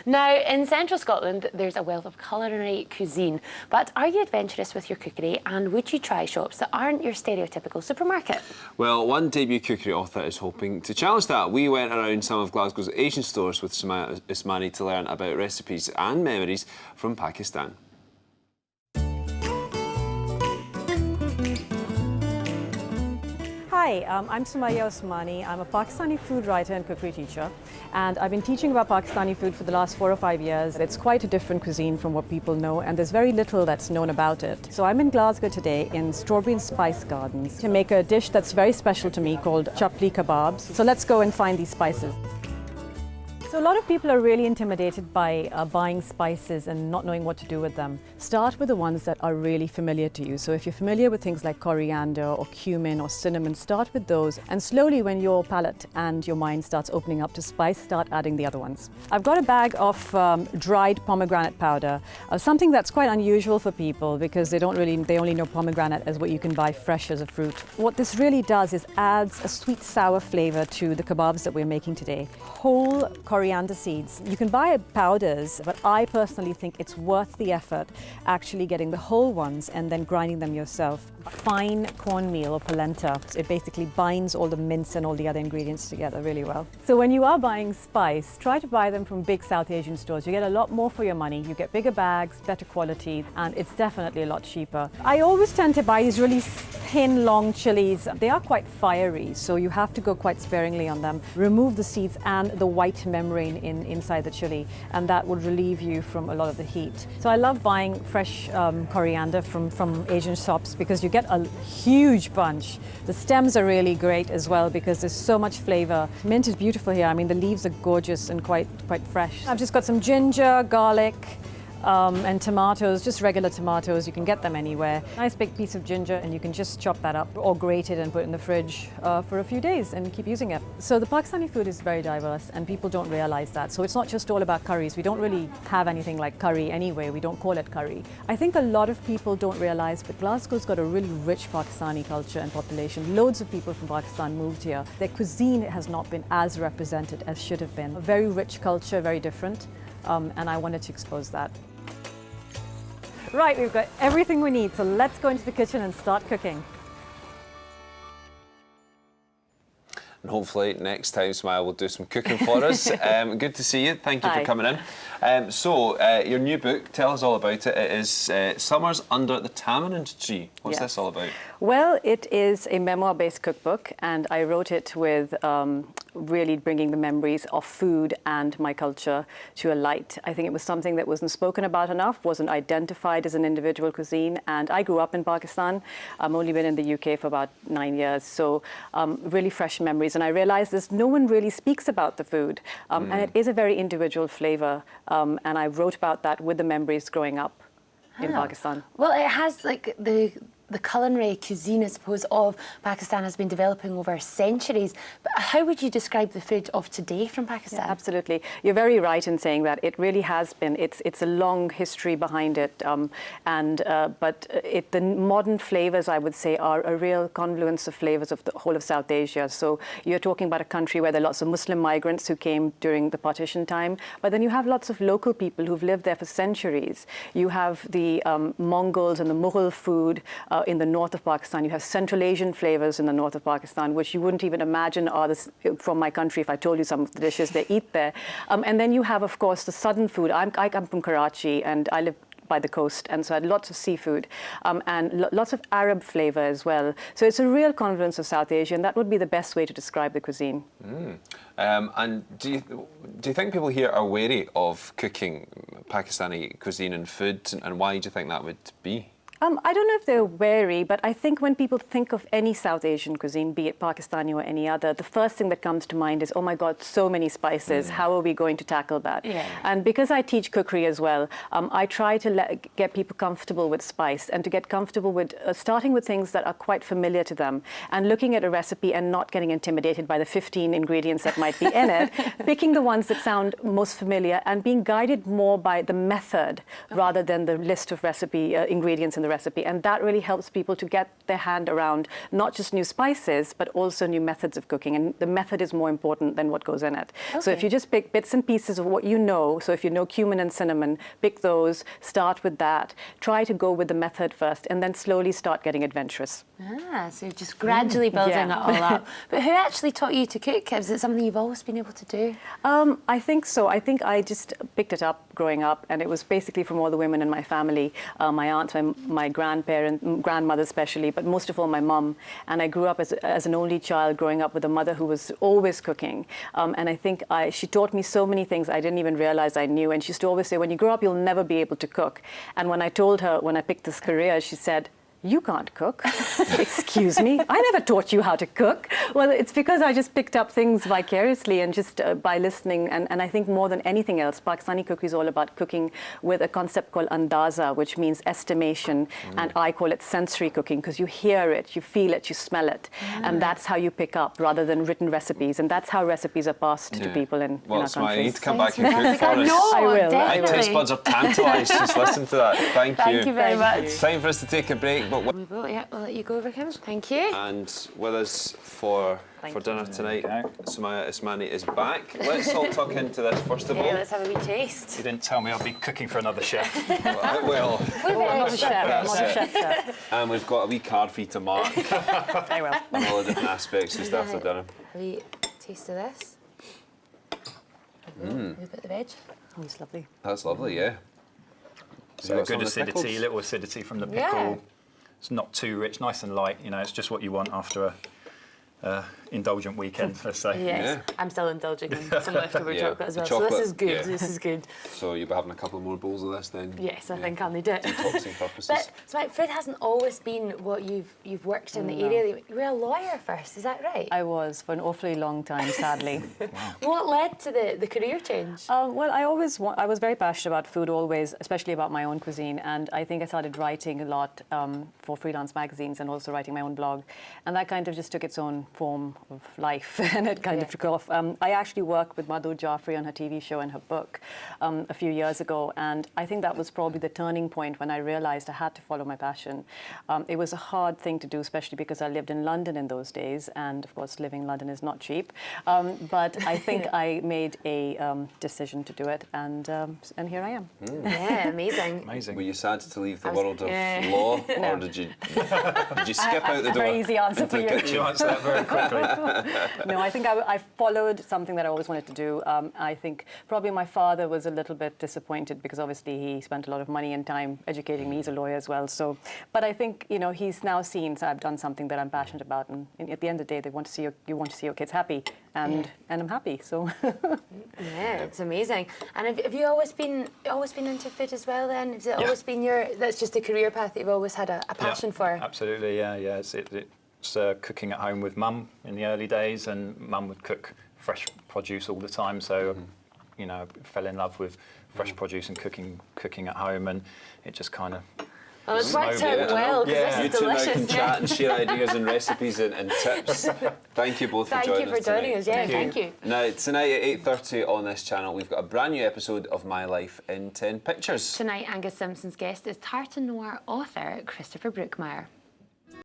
Now, in central Scotland, there's a wealth of culinary cuisine, but are you adventurous with your cookery, and would you try shops that aren't your stereotypical supermarket? Well, one debut cookery author is hoping to challenge that. We went around some of Glasgow's Asian stores with Sumayya Usmani to learn about recipes and memories from Pakistan. Hi, I'm Sumayya Usmani. I'm a Pakistani food writer and cookery teacher, and I've been teaching about Pakistani food for the last 4 or 5 years. It's quite a different cuisine from what people know, and there's very little that's known about it. So I'm in Glasgow today in Strawberry and Spice Gardens to make a dish that's very special to me called chapli kebabs. So let's go and find these spices. So a lot of people are really intimidated by buying spices and not knowing what to do with them. Start with the ones that are really familiar to you. So if you're familiar with things like coriander or cumin or cinnamon, start with those. And slowly, when your palate and your mind starts opening up to spice, start adding the other ones. I've got a bag of dried pomegranate powder, something that's quite unusual for people because they only know pomegranate as what you can buy fresh as a fruit. What this really does is adds a sweet sour flavor to the kebabs that we're making today. Whole coriander seeds. You can buy powders, but I personally think it's worth the effort actually getting the whole ones and then grinding them yourself. Fine cornmeal or polenta. It basically binds all the mince and all the other ingredients together really well. So when you are buying spice, try to buy them from big South Asian stores. You get a lot more for your money. You get bigger bags, better quality, and it's definitely a lot cheaper. I always tend to buy these really thin, long chilies. They are quite fiery, so you have to go quite sparingly on them. Remove the seeds and the white membrane inside the chili, and that would relieve you from a lot of the heat. So I love buying fresh coriander from Asian shops because you get a huge bunch. The stems are really great as well because there's so much flavor. Mint is beautiful here. I mean, the leaves are gorgeous and quite fresh. I've just got some ginger, garlic, and tomatoes, just regular tomatoes. You can get them anywhere. Nice big piece of ginger, and you can just chop that up or grate it and put it in the fridge for a few days and keep using it. So the Pakistani food is very diverse, and people don't realize that. So it's not just all about curries. We don't really have anything like curry anyway. We don't call it curry. I think a lot of people don't realize, but Glasgow's got a really rich Pakistani culture and population. Loads of people from Pakistan moved here. Their cuisine has not been as represented as should have been. A very rich culture, very different, and I wanted to expose that. Right, we've got everything we need, so let's go into the kitchen and start cooking. And hopefully next time Sumayya will do some cooking for us. Good to see you. Thank you Hi. for coming in. Your new book, tell us all about it. It is Summers Under the Tamarind Tree. What's this all about? Well, it is a memoir-based cookbook, and I wrote it with really bringing the memories of food and my culture to a light. I think it was something that wasn't spoken about enough, wasn't identified as an individual cuisine, and I grew up in Pakistan. I've only been in the UK for about 9 years, so really fresh memories. And I realized no one really speaks about the food, and it is a very individual flavor, and I wrote about that with the memories growing up in Pakistan. Well, it has like the culinary cuisine, I suppose, of Pakistan has been developing over centuries. But how would you describe the food of today from Pakistan? Yeah, absolutely. You're very right in saying that. It really has been. It's a long history behind it. But the modern flavors, I would say, are a real confluence of flavors of the whole of South Asia. So you're talking about a country where there are lots of Muslim migrants who came during the partition time. But then you have lots of local people who've lived there for centuries. You have the Mongols and the Mughal food, in the north of Pakistan. You have Central Asian flavors in the north of Pakistan, which you wouldn't even imagine are from my country if I told you some of the dishes they eat there. And then you have, of course, the southern food. I come from Karachi, and I live by the coast, and so I had lots of seafood and lots of Arab flavor as well. So it's a real confluence of South Asia, and that would be the best way to describe the cuisine. And do you think people here are wary of cooking Pakistani cuisine and food, and why do you think that would be? I don't know if they're wary, but I think when people think of any South Asian cuisine, be it Pakistani or any other, the first thing that comes to mind is, oh my God, so many spices. How are we going to tackle that? Yeah. And because I teach cookery as well, I try to get people comfortable with spice and to get comfortable with starting with things that are quite familiar to them and looking at a recipe and not getting intimidated by the 15 ingredients that might be in it, picking the ones that sound most familiar and being guided more by the method rather than the list of recipe ingredients in the the recipe. And that really helps people to get their hand around not just new spices, but also new methods of cooking. And the method is more important than what goes in it. So if you just pick bits and pieces of what you know, so if you know cumin and cinnamon, pick those, start with that, try to go with the method first, and then slowly start getting adventurous. So you're just gradually building Yeah. it all up. But who actually taught you to cook? Is it something you've always been able to do? I think so. I think I just picked it up growing up, and it was basically from all the women in my family, my aunts, my grandmother especially, but most of all my mum. And I grew up as an only child, growing up with a mother who was always cooking. And I think she taught me so many things I didn't even realize I knew. And she used to always say, when you grow up, you'll never be able to cook. And when I told her, when I picked this career, she said, "You can't cook." Excuse me, I never taught you how to cook. Well, it's because I just picked up things vicariously and just by listening. And I think more than anything else, Pakistani cookery is all about cooking with a concept called andaza, which means estimation. And I call it sensory cooking, because you hear it, you feel it, you smell it. And that's how you pick up, rather than written recipes. And that's how recipes are passed to people in our Sumayya, you countries. need to come back and cook for us. No, I will. My definitely. taste buds are tantalised just listening to that. Thank you. Thank you very much. It's time for us to take a break. But We will, yeah, we'll let you go, Vicky. Thank you. and with us for dinner tonight, Sumayya Usmani is back. Let's all tuck into this first of all. Okay, let's have a wee taste. You didn't tell me I'd be cooking for another chef. Well, I'm not a chef. I'm That's not a it. chef. and we've got a wee card for you to mark Very well. on all the different aspects just after dinner. A wee taste of this. A wee bit of the veg. Oh, it's lovely. That's lovely, yeah. So got good some of the acidity, pickles? little acidity from the pickle. Yeah. It's not too rich, nice and light. You know, it's just what you want after a indulgent weekend, let's say. Yes, Yeah. I'm still indulging in some leftover Yeah, chocolate as the well. So this chocolate, is good. yeah. This is good. So you'll be having a couple more bowls of this then? Yes, I think I'll need it. Detoxing purposes. But so food hasn't always been what you've worked in the area. You were a lawyer first, is that right? I was for an awfully long time, sadly. What led to the career change? Well, I was very passionate about food always, especially about my own cuisine. And I think I started writing a lot for freelance magazines and also writing my own blog. And that kind of just took its own form of life and it kind of took off. I actually worked with Madhu Jaffrey on her TV show and her book a few years ago. And I think that was probably the turning point when I realized I had to follow my passion. It was a hard thing to do, especially because I lived in London in those days. And of course, living in London is not cheap. But I think I made a decision to do it. And here I am. Yeah, amazing. Amazing. Were you sad to leave the was- world of yeah. law, or did you skip out the door? Very easy answer into for the you. kitchen? You answered that very quickly. No, I think I followed something that I always wanted to do. I think probably my father was a little bit disappointed because obviously he spent a lot of money and time educating me. He's a lawyer as well. So, but I think he's now seen I've done something that I'm passionate about, and at the end of the day, you want to see your kids happy, and I'm happy. So. Yeah, it's amazing. And have you always been into food as well? Then has it always been that's just a career path that you've always had a passion for? Absolutely, yeah. It's cooking at home with mum in the early days, and mum would cook fresh produce all the time. So, I fell in love with fresh produce and cooking at home, and it just kind of. Well, it's worked Slowly, out well because yeah. You this is two now delicious. can chat and share ideas and recipes and tips. Thank you both Thank for joining you for us joining tonight. us. Yeah, thank you. Now, tonight at 8:30 on this channel, we've got a brand new episode of My Life in 10 Pictures. Tonight, Angus Simpson's guest is Tartan Noir author Christopher Brookmeyer.